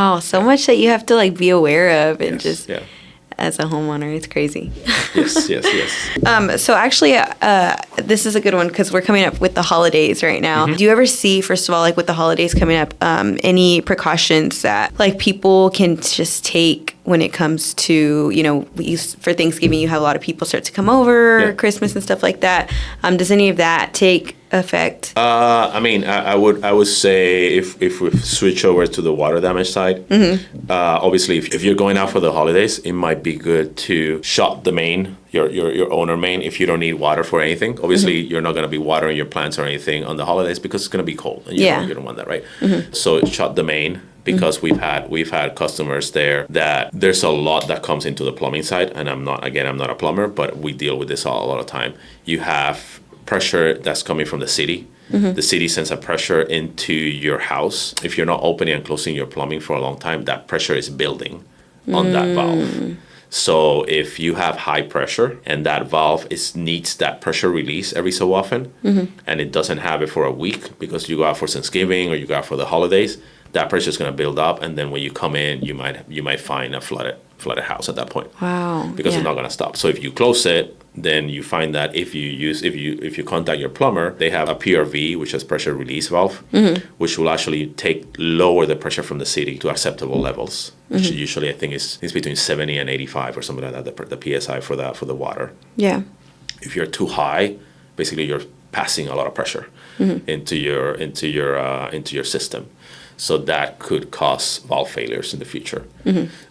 Wow, so much that you have to like be aware of and Yes, just yeah. as a homeowner, it's crazy. Yes. So actually, this is a good one because we're coming up with the holidays right now. Do you ever see, first of all, like with the holidays coming up, any precautions that like people can just take when it comes to, for Thanksgiving, you have a lot of people start to come over, Yeah. Christmas and stuff like that. Does any of that take effect? I would say if we switch over to the water damage side, obviously if you're going out for the holidays, it might be good to shut the main, your owner main, if you don't need water for anything. Obviously, you're not going to be watering your plants or anything on the holidays because it's going to be cold, and you don't want that, right? So shut the main. Because we've had customers there that there's a lot that comes into the plumbing side, and I'm not a plumber, but we deal with this a lot of time. You have pressure that's coming from the city. The city sends a pressure into your house. If you're not opening and closing your plumbing for a long time, that pressure is building on that valve. So if you have high pressure and that valve needs that pressure release every so often, and it doesn't have it for a week because you go out for Thanksgiving or you go out for the holidays, that pressure is going to build up, and then when you come in, you might find a flooded house at that point. Wow. Because it's not going to stop. So if you close it, then you find that if you contact your plumber, they have a PRV, which is pressure release valve, which will actually lower the pressure from the city to acceptable levels, which usually I think is between 70 and 85 or something like that, the PSI for the water. Yeah. If you're too high, basically you're passing a lot of pressure into your system. So that could cause valve failures in the future,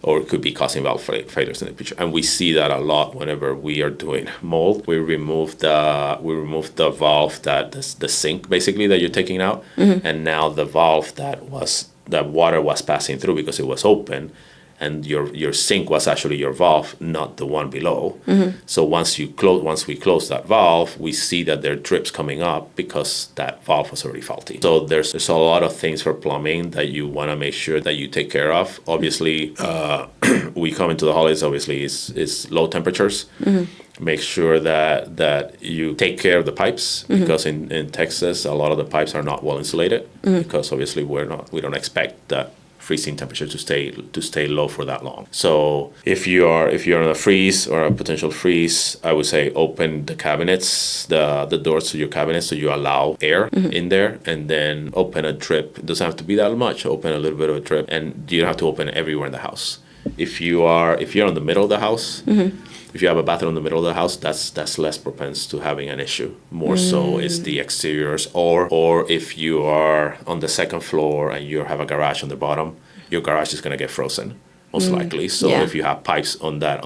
or it could be causing valve failures in the future. And we see that a lot whenever we are doing mold. We remove the valve the sink basically that you're taking out, and now the valve that water was passing through because it was open, and your sink was actually your valve, not the one below. So once we close that valve, we see that there are drips coming up because that valve was already faulty. So there's a lot of things for plumbing that you want to make sure that you take care of. Obviously, we come into the holidays. Obviously, is low temperatures. Make sure that you take care of the pipes because in Texas, a lot of the pipes are not well insulated because obviously we don't expect that freezing temperature to stay low for that long. So if you're in a freeze or a potential freeze, I would say open the cabinets, the doors to your cabinets so you allow air in there, and then open a drip. It doesn't have to be that much. Open a little bit of a drip, and you don't have to open it everywhere in the house. If you're in the middle of the house, if you have a bathroom in the middle of the house, that's less propense to having an issue. More so is the exteriors, or if you are on the second floor and you have a garage on the bottom, your garage is going to get frozen most likely. So if you have pipes on that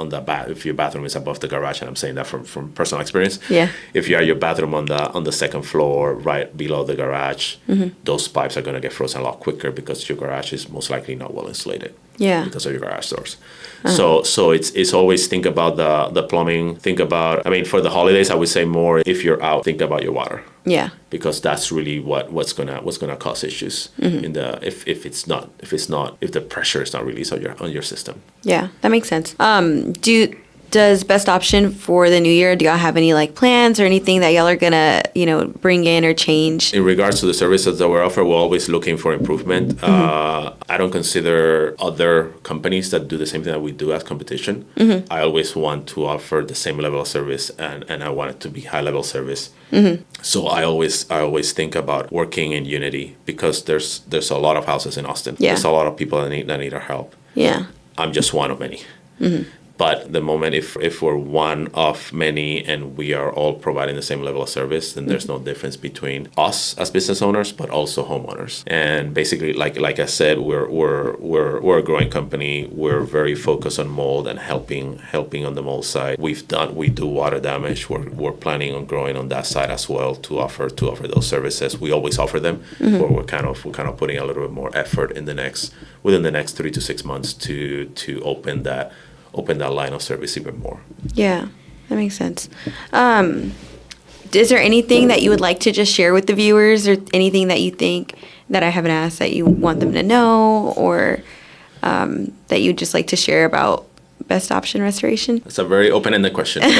if your bathroom is above the garage, and I'm saying that from personal experience, if you have your bathroom on the second floor right below the garage, those pipes are going to get frozen a lot quicker because your garage is most likely not well insulated. Because of your garage doors. So it's always think about the plumbing. Think about, for the holidays, I would say more if you're out, think about your water. Because that's really what's gonna cause issues in the if the pressure is not released on your system. Yeah, that makes sense. Does Best Option for the new year, do y'all have any like plans or anything that y'all are gonna, bring in or change? In regards to the services that we offer, we're always looking for improvement. I don't consider other companies that do the same thing that we do as competition. I always want to offer the same level of service, and I want it to be high level service. So I always think about working in unity because there's a lot of houses in Austin. There's a lot of people that need our help. I'm just one of many. But the moment if we're one of many and we are all providing the same level of service, then there's no difference between us as business owners, but also homeowners. And basically, like I said, we're a growing company. We're very focused on mold and helping on the mold side. We do water damage. We're planning on growing on that side as well to offer those services. We always offer them, but we're kind of putting a little bit more effort within the next 3 to 6 months to open that line of service even more. Yeah, that makes sense. Is there anything that you would like to just share with the viewers, or anything that you think that I haven't asked that you want them to know, or that you'd just like to share about best option restoration? It's a very open-ended question. But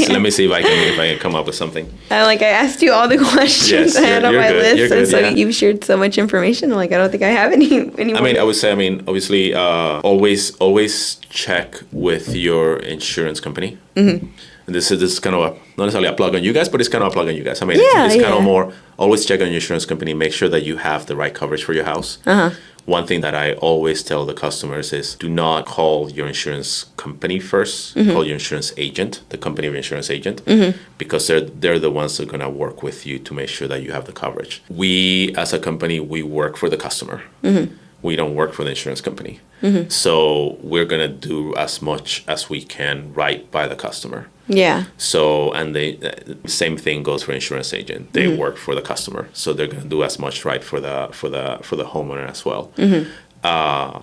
let me see if I can come up with something. I asked you all the questions Yes, I had on you're my good. list, You're and good, so yeah. you've shared so much information. I don't think I have any more. I mean, I would say, obviously, always check with your insurance company. Mm-hmm. And this is kind of not necessarily a plug on you guys, but it's kind of a plug on you guys. I mean, it's kind of more, always check on your insurance company, make sure that you have the right coverage for your house. Uh-huh. One thing that I always tell the customers is do not call your insurance company first. Mm-hmm. Call your insurance agent, the company of your insurance agent, mm-hmm. because they're the ones that are going to work with you to make sure that you have the coverage. We, as a company, we work for the customer. Mm-hmm. We don't work for the insurance company. Mm-hmm. So we're going to do as much as we can right by the customer. Yeah. So, and the same thing goes for insurance agent. They mm-hmm. work for the customer, so they're going to do as much right for the homeowner as well. Mm-hmm.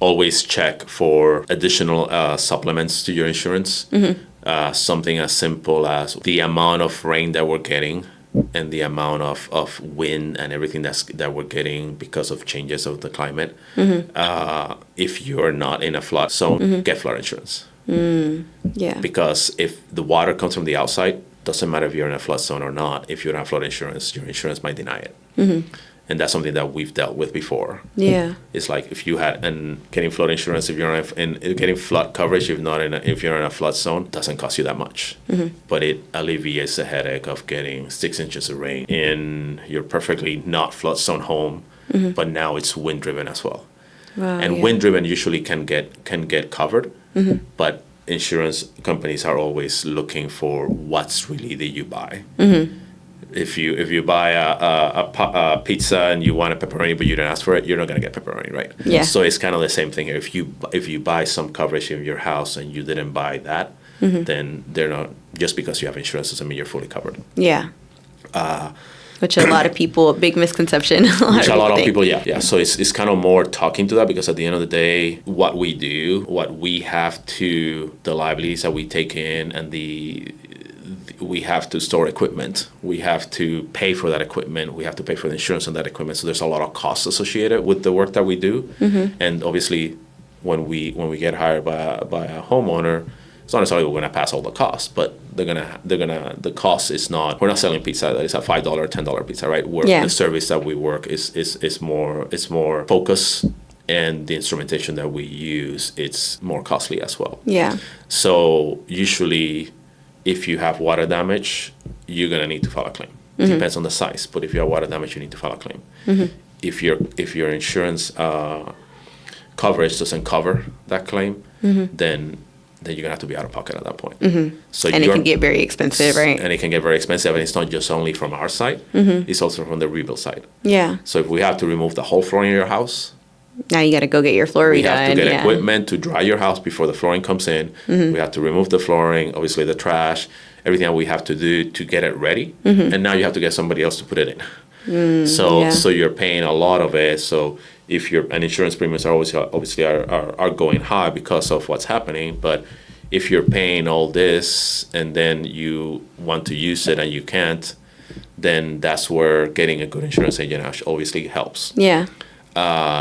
Always check for additional supplements to your insurance. Mm-hmm. Something as simple as the amount of rain that we're getting and the amount of wind and everything that we're getting because of changes of the climate. Mm-hmm. If you're not in a flood zone, mm-hmm. get flood insurance. Yeah. Because if the water comes from the outside, doesn't matter if you're in a flood zone or not, if you don't have flood insurance, your insurance might deny it. Mm-hmm. And that's something that we've dealt with before. Yeah. It's like if you had, and getting flood insurance, if you're getting flood coverage, if you're in a flood zone, doesn't cost you that much. Mm-hmm. But it alleviates the headache of getting 6 inches of rain in your perfectly not flood zone home, mm-hmm. but now it's wind driven as well. Wow, and wind driven usually can get covered, mm-hmm. but insurance companies are always looking for what's really that you buy. Mm-hmm. If you buy a pizza and you want a pepperoni but you didn't ask for it, you're not gonna get pepperoni, right? Yeah. So it's kind of the same thing here. If you buy some coverage in your house and you didn't buy that, mm-hmm. then they're not, just because you have insurance doesn't mean you're fully covered. Yeah. Which a lot of people, big misconception. A lot of people, yeah. So it's kind of more talking to that, because at the end of the day, what we do, what we have to, the liabilities that we take in, and we have to store equipment. We have to pay for that equipment. We have to pay for the insurance on that equipment. So there's a lot of costs associated with the work that we do. Mm-hmm. And obviously, when we get hired by a homeowner, it's not necessarily we're going to pass all the costs, but the cost is not, we're not selling pizza that is a $5 or $10 pizza, right? The service that we work is more focused, and the instrumentation that we use, it's more costly as well. Yeah. So usually, if you have water damage, you're going to need to file a claim. Mm-hmm. It depends on the size, but if you have water damage, you need to file a claim. Mm-hmm. If your insurance coverage doesn't cover that claim, mm-hmm. then you're going to have to be out of pocket at that point. Mm-hmm. So it can get very expensive, right? And it can get very expensive, and it's not just only from our side, mm-hmm. it's also from the rebuild side. Yeah. So if we have to remove the whole flooring in your house, now you got to go get your flooring done. We have to get equipment to dry your house before the flooring comes in. Mm-hmm. We have to remove the flooring, obviously the trash, everything that we have to do to get it ready. Mm-hmm. And now you have to get somebody else to put it in. So you're paying a lot of it. So if and insurance premiums are obviously are going high because of what's happening. But if you're paying all this and then you want to use it and you can't, then that's where getting a good insurance agent obviously helps. Yeah.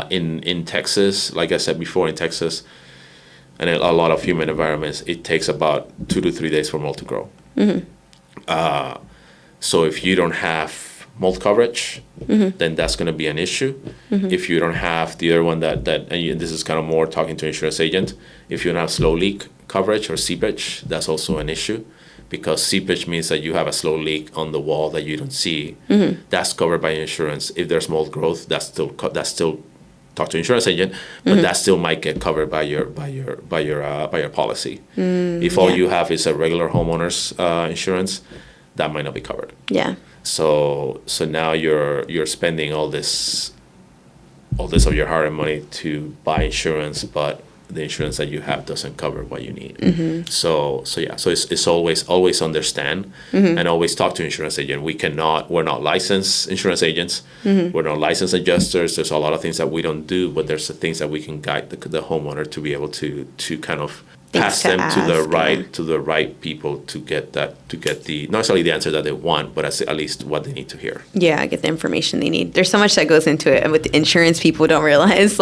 In Texas, like I said before, in Texas, and a lot of human environments, it takes about 2 to 3 days for mold to grow. Mm-hmm. So if you don't have mold coverage, mm-hmm. then that's going to be an issue. Mm-hmm. If you don't have the other one and this is kind of more talking to insurance agent, if you don't have slow leak coverage or seepage, that's also an issue. Because seepage means that you have a slow leak on the wall that you don't see. Mm-hmm. That's covered by insurance. If there's mold growth, that's still talk to insurance agent, but mm-hmm. that still might get covered by your policy. If all you have is a regular homeowner's insurance, that might not be covered. Yeah. So now you're spending all this of your hard-earned money to buy insurance, but the insurance that you have doesn't cover what you need. Mm-hmm. So it's always understand, mm-hmm. and always talk to insurance agent. We're not licensed insurance agents. Mm-hmm. We're not licensed adjusters. There's a lot of things that we don't do, but there's the things that we can guide the homeowner to be able to kind of pass them to the right people to get the not necessarily the answer that they want, but at least what they need to hear. Yeah, get the information they need. There's so much that goes into it, and with the insurance, people don't realize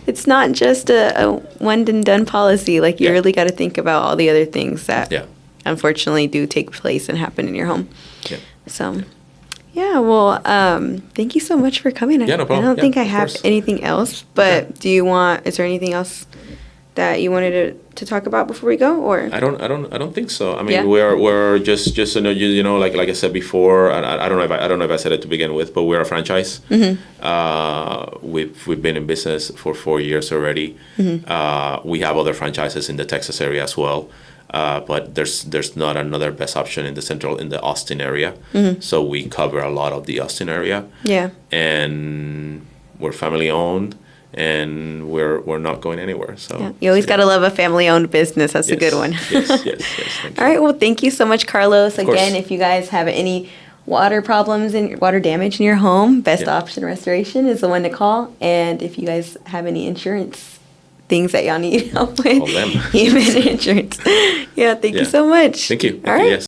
it's not just a one and done policy. Like you Yeah. really got to think about all the other things that Yeah. unfortunately do take place and happen in your home. Yeah. So, yeah, well, thank you so much for coming. Yeah, no problem. I don't Yeah, think I of have course. anything else, but is there anything else that you wanted to talk about before we go, or? I don't think so. I mean, Yeah. we're just you know, like I said before, and I don't know if I said it to begin with, but we're a franchise. We've been in business for 4 years already. We have other franchises in the Texas area as well. But there's not another best option in the Austin area. So we cover a lot of the Austin area. Yeah. And we're family owned, and we're not going anywhere. So Yeah. You always got to love a family-owned business. That's a good one. yes. Thank you. All right. Well, thank you so much, Carlos. course. Again, if you guys have any water problems and water damage in your home, Best Yeah. Option Restoration is the one to call. And if you guys have any insurance things that y'all need help with, Call them. even insurance. Yeah. Thank you Yeah. so much. Thank you. All right. Yes.